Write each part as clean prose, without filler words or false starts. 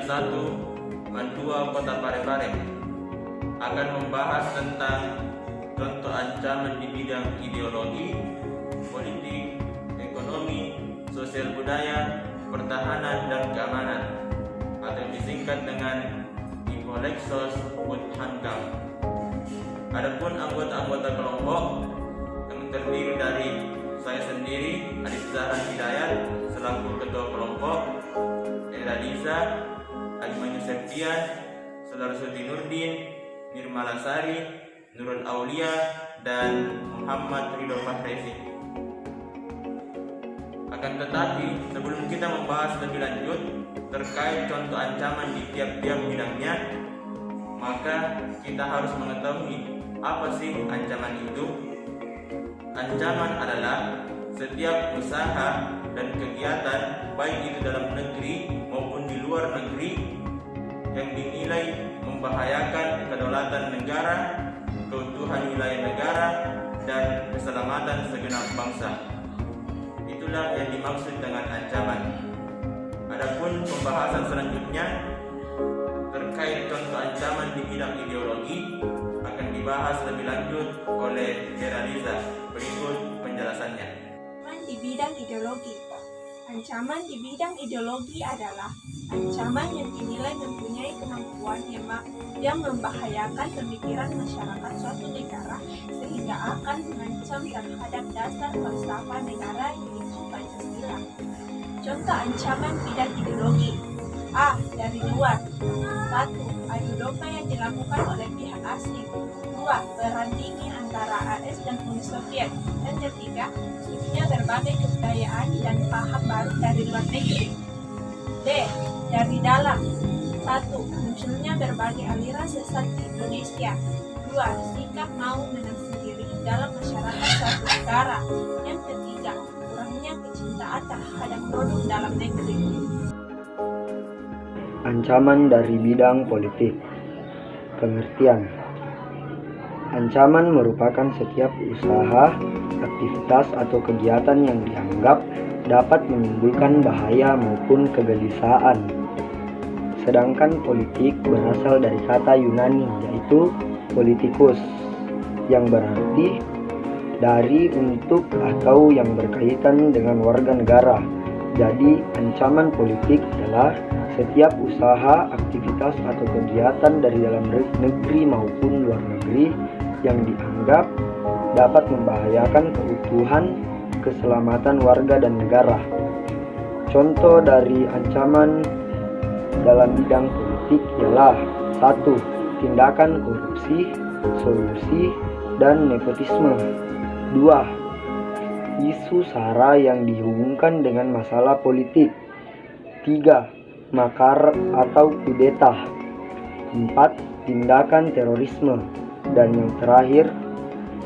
satu Mandua Kota Parepare akan membahas tentang contoh ancaman di bidang ideologi, politik, ekonomi, sosial budaya, pertahanan, dan keamanan, atau disingkat dengan Ipolixos Puthankam. Adapun anggota-anggota kelompok yang terdiri dari saya sendiri, Adib Zahran Hidayat, selaku ketua kelompok, Eda Liza, Ajman Septian, Saudara Suti Nurdin, Nirma Lasari, Nurul Aulia, dan Muhammad Ridho Fahrezi. Akan tetapi, sebelum kita membahas lebih lanjut terkait contoh ancaman di tiap-tiap bidangnya, maka kita harus mengetahui apa sih ancaman itu. Ancaman adalah setiap usaha dan kegiatan, baik itu dalam negeri maupun di luar negeri, yang dinilai membahayakan kedaulatan negara, keutuhan wilayah negara, dan keselamatan segenap bangsa. Itulah yang dimaksud dengan ancaman. Adapun pembahasan selanjutnya terkait contoh ancaman di bidang ideologi akan dibahas lebih lanjut oleh Era Liza. Berikut penjelasannya. Di bidang ideologi. Ancaman di bidang ideologi adalah ancaman yang dinilai mempunyai kemampuan yang membahayakan pemikiran masyarakat suatu negara sehingga akan mengancam terhadap dasar falsafah negara yaitu Pancasila. Contoh ancaman bidang ideologi. A. Dari luar. 1. Adu domba yang dilakukan oleh pihak asing. 2. Perang dingin antara AS dan Uni Soviet. Dan ketiga, masuknya berbagai kebudayaan dan paham baru dari luar negeri. D. Dari dalam. 1. Munculnya berbagai aliran sesat di Indonesia. 2. Sikap mau menang sendiri dalam masyarakat suatu negara. Yang ketiga, kurangnya kecintaan terhadap produk dalam negeri. Ancaman dari bidang politik. Pengertian. Ancaman merupakan setiap usaha, aktivitas, atau kegiatan yang dianggap dapat menimbulkan bahaya maupun kegelisahan. Sedangkan politik berasal dari kata Yunani, yaitu politikus, yang berarti dari, untuk, atau yang berkaitan dengan warga negara. Jadi, ancaman politik adalah setiap usaha, aktivitas, atau kegiatan dari dalam negeri maupun luar negeri yang dianggap dapat membahayakan keutuhan, keselamatan warga dan negara. Contoh dari ancaman dalam bidang politik ialah 1. Tindakan korupsi, solusi, dan nepotisme. 2. Isu SARA yang dihubungkan dengan masalah politik. 3. Makar atau kudeta. 4. Tindakan terorisme. Dan yang terakhir,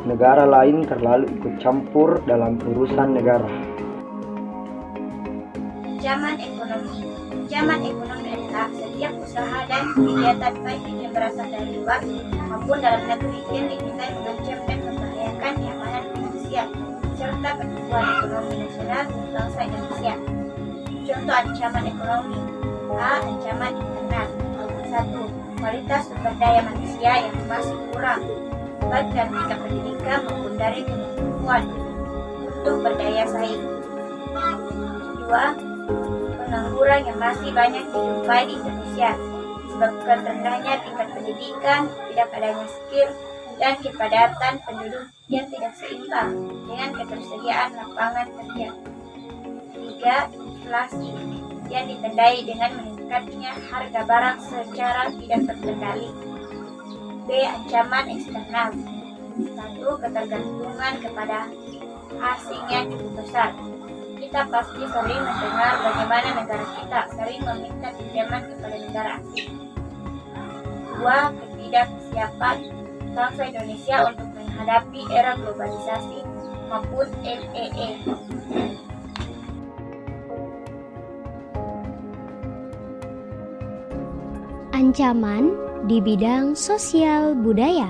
negara lain terlalu ikut campur dalam urusan negara. Ancaman ekonomi. Ancaman ekonomi adalah setiap usaha dan kegiatan baik yang berasal dari luar maupun dalam negeri yang dinilai mengancam dan membahayakan keamanan finansial serta pertumbuhan ekonomi nasional bangsa Indonesia. Contoh ancaman ekonomi. A. Ancaman internal. 1. Kualitas sumber daya manusia yang masih kurang, baik dari tingkat pendidikan maupun dari kemampuan untuk berdaya saing. 2. Pengangguran yang masih banyak dijumpai di Indonesia disebabkan rendahnya tingkat pendidikan, tidak adanya skill, dan kepadatan penduduk yang tidak seimbang dengan ketersediaan lapangan kerja. 3. Inflasi yang ditandai dengan meningkatnya harga barang secara tidak terkendali. B. Ancaman eksternal. 1. Ketergantungan kepada asing yang cukup besar. Kita pasti sering mendengar bagaimana negara kita sering meminta pinjaman kepada negara asing. 2. Ketidaksiapan bangsa Indonesia untuk menghadapi era globalisasi maupun LEE. Ancaman di bidang sosial budaya.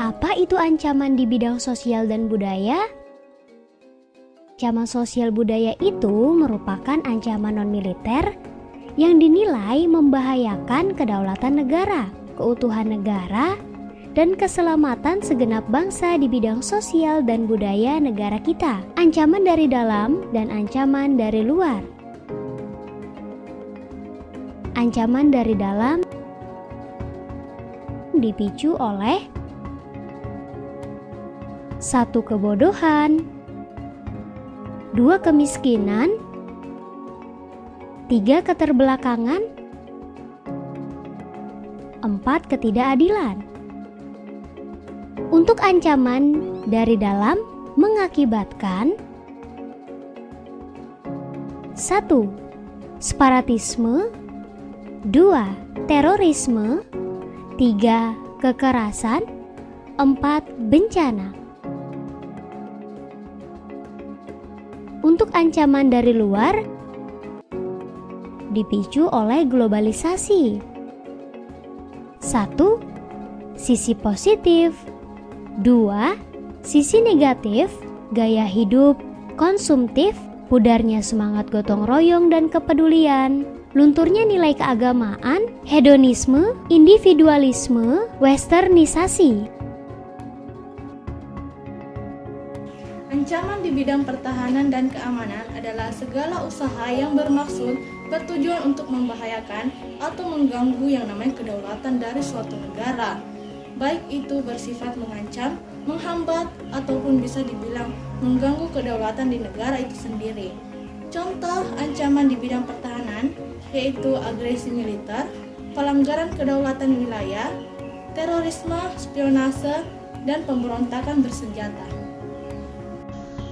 Apa itu ancaman di bidang sosial dan budaya? ancaman sosial budaya itu merupakan ancaman non-militer yang dinilai membahayakan kedaulatan negara, keutuhan negara, dan keselamatan segenap bangsa di bidang sosial dan budaya negara kita. Ancaman dari dalam dan ancaman dari luar. Ancaman dari dalam dipicu oleh 1. Kebodohan, 2. Kemiskinan, 3. Keterbelakangan, 4. Ketidakadilan. Untuk ancaman dari dalam mengakibatkan 1. Separatisme, 2. Terorisme, 3. Kekerasan, 4. Bencana. Untuk ancaman dari luar dipicu oleh globalisasi. 1. Sisi positif, 2. Sisi negatif, gaya hidup konsumtif, pudarnya semangat gotong royong dan kepedulian, lunturnya nilai keagamaan, hedonisme, individualisme, westernisasi. Ancaman di bidang pertahanan dan keamanan adalah segala usaha yang bermaksud bertujuan untuk membahayakan atau mengganggu yang namanya kedaulatan dari suatu negara, baik itu bersifat mengancam, menghambat, ataupun bisa dibilang mengganggu kedaulatan di negara itu sendiri. Contoh ancaman di bidang pertahanan yaitu agresi militer, pelanggaran kedaulatan wilayah, terorisme, spionase, dan pemberontakan bersenjata.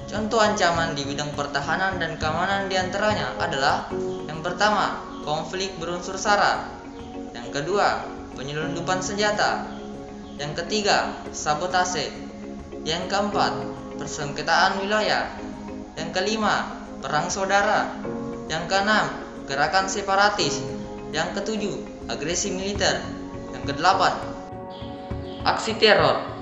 Contoh ancaman di bidang pertahanan dan keamanan diantaranya adalah: yang pertama, konflik berunsur SARA; yang kedua, penyelundupan senjata; yang ketiga, sabotase; yang keempat, persengketaan wilayah; yang kelima, perang saudara; yang keenam, gerakan separatis; yang ketujuh, agresi militer; yang kedelapan, aksi teror.